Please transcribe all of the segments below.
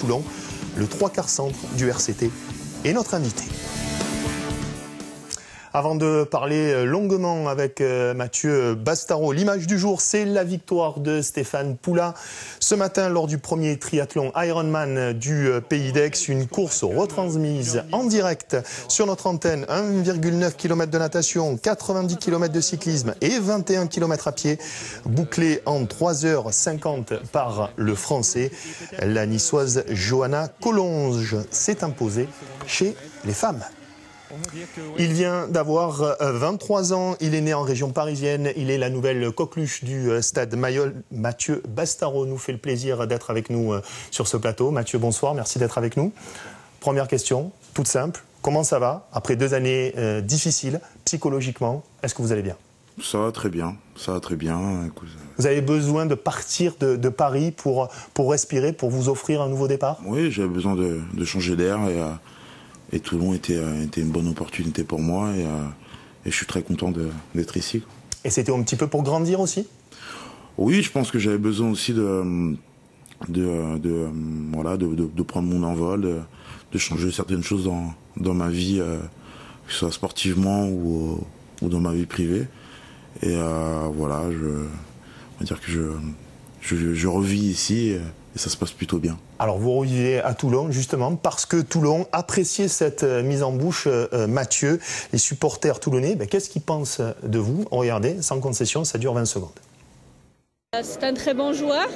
Toulon. Le 3/4 centre du RCT est notre invité. Avant de parler longuement avec Mathieu Bastaro, l'image du jour, c'est la victoire de Stéphane Poula. Ce matin, lors du premier triathlon Ironman du Pays d'Aix, une course retransmise en direct sur notre antenne. 1,9 km de natation, 90 km de cyclisme et 21 km à pied, bouclé en 3h50 par le Français. La niçoise Johanna Collonges s'est imposée chez les femmes. Il vient d'avoir 23 ans, il est né en région parisienne, il est la nouvelle coqueluche du stade Mayol. Mathieu Bastaro nous fait le plaisir d'être avec nous sur ce plateau. Mathieu, bonsoir, merci d'être avec nous. Première question, toute simple, comment ça va après 2 années difficiles, psychologiquement, est-ce que vous allez bien? Ça va très bien, ça va très bien. Écoute, vous avez besoin de partir de Paris pour respirer, pour vous offrir un nouveau départ? Oui, j'avais besoin de changer d'air et Toulon était une bonne opportunité pour moi et je suis très content d'être ici. Et c'était un petit peu pour grandir aussi? Oui, je pense que j'avais besoin aussi de prendre mon envol, de changer certaines choses dans ma vie, que ce soit sportivement ou dans ma vie privée. Et voilà, on va dire que je revis ici et ça se passe plutôt bien. Alors vous revivez à Toulon justement parce que Toulon appréciait cette mise en bouche, Mathieu. Les supporters toulonnais, qu'est-ce qu'ils pensent de vous? Regardez, sans concession, ça dure 20 secondes. C'est un très bon joueur.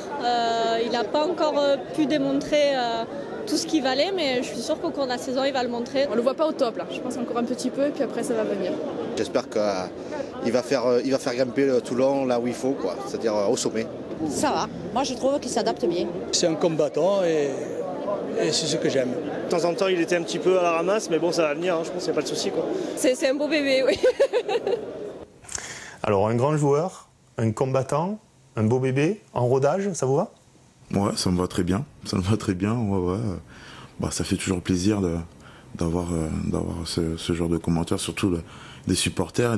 Il n'a pas encore pu démontrer tout ce qu'il valait, mais je suis sûre qu'au cours de la saison, il va le montrer. On ne le voit pas au top là, je pense encore un petit peu, et puis après ça va venir. J'espère qu'il va faire grimper Toulon là où il faut, c'est-à-dire au sommet. Ça va, moi je trouve qu'il s'adapte bien. C'est un combattant et c'est ce que j'aime. De temps en temps il était un petit peu à la ramasse, mais bon ça va venir, je pense qu'il n'y a pas de souci. C'est un beau bébé, oui. Alors un grand joueur, un combattant, un beau bébé, en rodage, ça vous va? Ouais, ça me va très bien, ça me va très bien, ouais. Ça fait toujours plaisir d'avoir ce genre de commentaires, surtout des supporters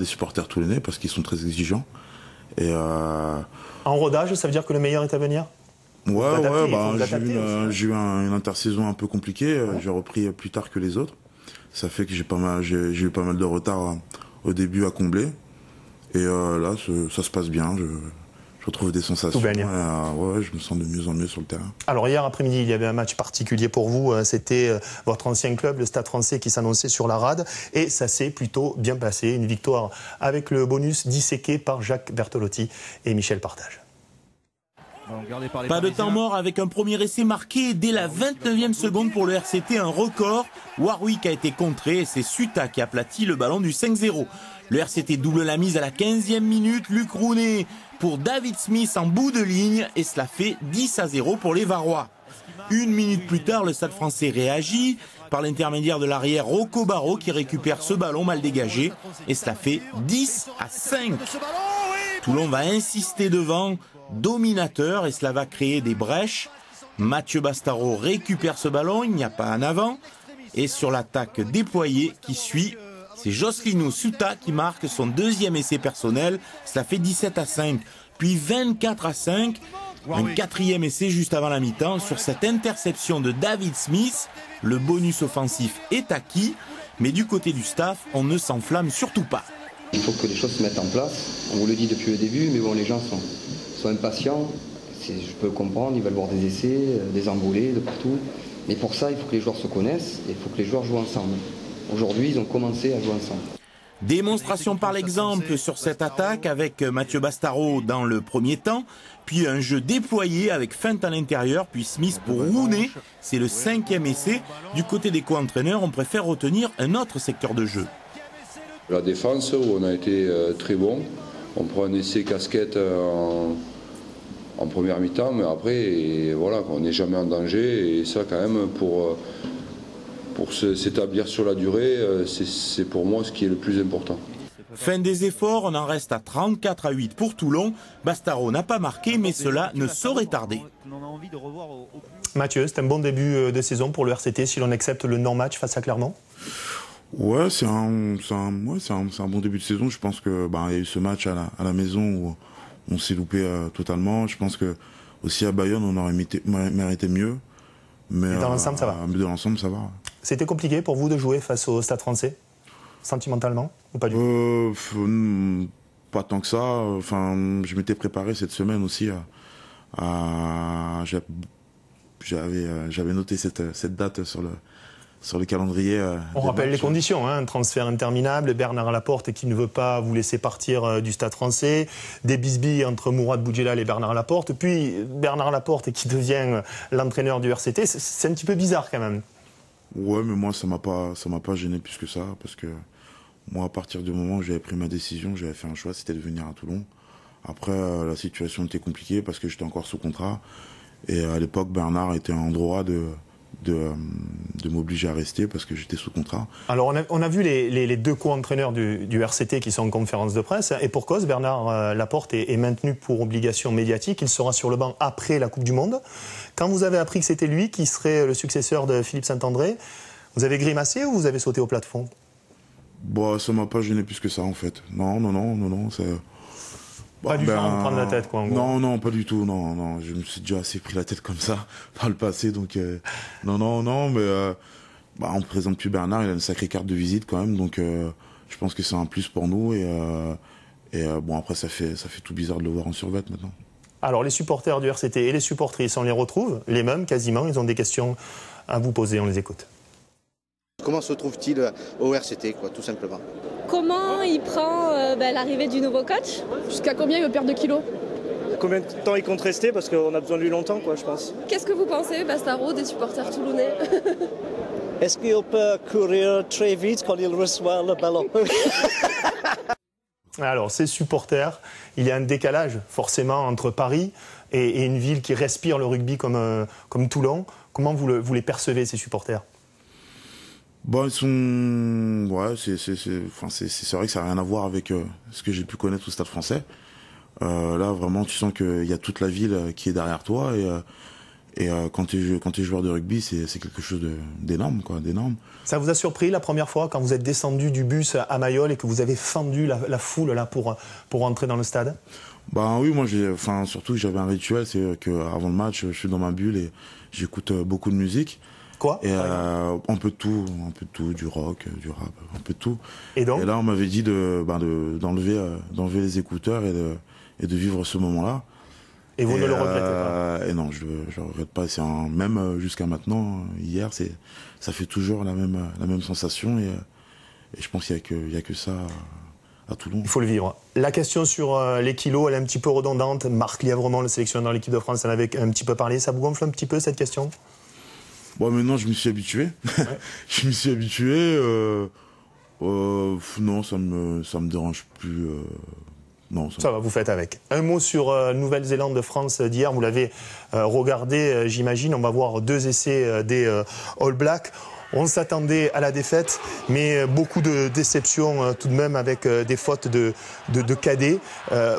toulonnais, parce qu'ils sont très exigeants. Et en rodage, ça veut dire que le meilleur est à venir? Ouais, j'ai eu une intersaison un peu compliquée, j'ai repris plus tard que les autres. Ça fait que j'ai eu pas mal de retard au début à combler. Et là, ça se passe bien, je retrouve des sensations. Tout baigne. Je me sens de mieux en mieux sur le terrain. Alors hier après-midi, il y avait un match particulier pour vous. C'était votre ancien club, le Stade Français, qui s'annonçait sur la rade. Et ça s'est plutôt bien passé. Une victoire avec le bonus disséqué par Jacques Bertolotti et Michel Partage. Pas de temps mort avec un premier essai marqué dès la 29e seconde pour le RCT, un record. Warwick a été contré et c'est Suta qui aplatit le ballon du 5-0. Le RCT double la mise à la 15e minute. Luc Rounet pour David Smith en bout de ligne et cela fait 10-0 pour les Varois. 1 minute plus tard, le Stade Français réagit par l'intermédiaire de l'arrière Rocco Barrault qui récupère ce ballon mal dégagé et cela fait 10-5. Toulon va insister devant, dominateur, et cela va créer des brèches. Mathieu Bastaro récupère ce ballon, il n'y a pas un avant. Et sur l'attaque déployée qui suit, c'est Jocelyn Suta qui marque son 2e essai personnel. Cela fait 17-5, puis 24-5. Un 4e essai juste avant la mi-temps. Sur cette interception de David Smith, le bonus offensif est acquis. Mais du côté du staff, on ne s'enflamme surtout pas. Il faut que les choses se mettent en place. On vous le dit depuis le début, mais bon, les gens sont impatients. Je peux comprendre, ils veulent voir des essais, des envolées de partout. Mais pour ça, il faut que les joueurs se connaissent et il faut que les joueurs jouent ensemble. Aujourd'hui, ils ont commencé à jouer ensemble. Démonstration par l'exemple sur cette attaque avec Mathieu Bastaro dans le premier temps, puis un jeu déployé avec feinte à l'intérieur, puis Smith pour Rounet. C'est le 5e essai. Du côté des co-entraîneurs, on préfère retenir un autre secteur de jeu. La défense, où on a été très bon. On prend un essai casquette en première mi-temps, mais après, voilà, on n'est jamais en danger. Et ça, quand même, pour s'établir sur la durée, c'est pour moi ce qui est le plus important. Fin des efforts, on en reste à 34-8 pour Toulon. Bastaro n'a pas marqué, mais cela ne saurait tarder. Mathieu, c'est un bon début de saison pour le RCT si l'on accepte le non-match face à Clermont? Ouais, c'est un bon début de saison. Je pense que y a eu ce match à la maison où on s'est loupé totalement. Je pense que aussi à Bayonne, on aurait mérité mieux. Mais dans l'ensemble, ça va. Mais dans l'ensemble, ça va. C'était compliqué pour vous de jouer face au Stade Français, sentimentalement, ou pas du tout? Pas tant que ça. Enfin, je m'étais préparé cette semaine aussi j'avais noté cette date sur le calendrier. On rappelle les conditions, hein, un transfert interminable, Bernard Laporte qui ne veut pas vous laisser partir du Stade Français, des bisbilles entre Mourad Boudjelal et Bernard Laporte, puis Bernard Laporte qui devient l'entraîneur du RCT. C'est un petit peu bizarre quand même. Ouais, mais moi ça m'a pas gêné plus que ça, parce que moi à partir du moment où j'avais pris ma décision, j'avais fait un choix, c'était de venir à Toulon. Après la situation était compliquée parce que j'étais encore sous contrat, et à l'époque Bernard était en droit de m'obliger à rester parce que j'étais sous contrat. Alors on a vu les deux co-entraîneurs du RCT qui sont en conférence de presse, et pour cause, Bernard Laporte est maintenu pour obligation médiatique. Il sera sur le banc après la Coupe du Monde. Quand vous avez appris que c'était lui qui serait le successeur de Philippe Saint-André, vous avez grimacé ou vous avez sauté au plafond? Bon, ça m'a pas gêné plus que ça en fait. Non, ça... Pas du genre de prendre la tête, quoi, en gros. Non, pas du tout, non. Je me suis déjà assez pris la tête comme ça par le passé, donc non, mais on ne présente plus Bernard, il a une sacrée carte de visite quand même, donc je pense que c'est un plus pour nous, et bon, après ça fait tout bizarre de le voir en survêt maintenant. Alors les supporters du RCT et les supportrices, on les retrouve, les mêmes quasiment, ils ont des questions à vous poser, on les écoute. Comment se trouve-t-il au RCT, quoi, tout simplement? Comment il prend l'arrivée du nouveau coach? Jusqu'à combien il veut perdre de kilos? Combien de temps il compte rester? Parce qu'on a besoin de lui longtemps, quoi, je pense. Qu'est-ce que vous pensez, Bastaro, des supporters toulonnais? Est-ce qu'il peut courir très vite quand il reçoit le ballon? Alors, ces supporters, il y a un décalage forcément entre Paris et une ville qui respire le rugby comme Toulon. Comment vous les percevez, ces supporters? Bon, ils sont... Ouais, c'est vrai que ça n'a rien à voir avec ce que j'ai pu connaître au Stade Français. Là, vraiment, tu sens qu'il y a toute la ville qui est derrière toi, et quand tu es joueur de rugby, c'est quelque chose d'énorme, quoi, d'énorme. Ça vous a surpris la première fois quand vous êtes descendu du bus à Mayol et que vous avez fendu la foule là pour rentrer dans le stade? Bah oui, moi surtout j'avais un rituel, c'est que avant le match, je suis dans ma bulle et j'écoute beaucoup de musique. Quoi? Et un peu de tout, du rock, du rap, un peu de tout. Et donc? Et là, on m'avait dit d'enlever les écouteurs et de vivre ce moment-là. Et vous ne le regrettez pas? Et non, je le regrette pas. Même jusqu'à maintenant, hier, ça fait toujours la même sensation, et je pense qu'il y a que ça à Toulon. Il faut le vivre. La question sur les kilos, elle est un petit peu redondante. Marc Lièvremont, le sélectionneur de l'équipe de France, en avait un petit peu parlé. Ça vous gonfle un petit peu, cette question? Bon, maintenant, je me suis habitué. Ouais. Je me suis habitué. Non, ça me dérange plus. Non, ça va, vous faites avec. Un mot sur Nouvelle-Zélande de France d'hier. Vous l'avez regardé, j'imagine. On va voir 2 essais des All Blacks. On s'attendait à la défaite, mais beaucoup de déceptions tout de même, avec des fautes de cadets.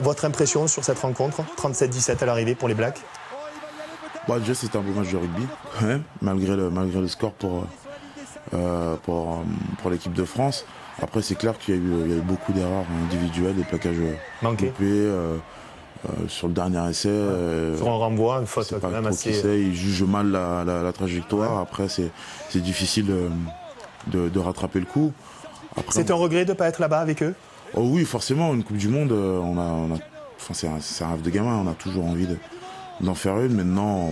Votre impression sur cette rencontre? 37-17 à l'arrivée pour les Blacks? Bah, déjà, c'était un beau match de rugby, quand même, malgré le score pour l'équipe de France. Après, c'est clair qu'il y a eu beaucoup d'erreurs individuelles, des plaquages loupés. Sur le dernier essai, sur un renvoi, une faute quand même assez... Il juge mal la trajectoire. Ouais. Après, c'est difficile de rattraper le coup. C'est un regret de ne pas être là-bas avec eux? Oh oui, forcément. Une Coupe du Monde, c'est un rêve de gamin. On a toujours envie d'en faire une. Maintenant,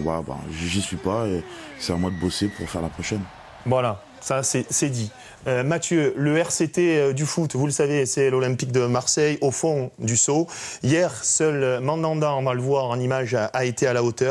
j'y suis pas, et c'est à moi de bosser pour faire la prochaine. Voilà, ça c'est dit. Mathieu, le RCT du foot, vous le savez, c'est l'Olympique de Marseille, au fond du seau. Hier, seul Mandanda, on va le voir en image, a été à la hauteur.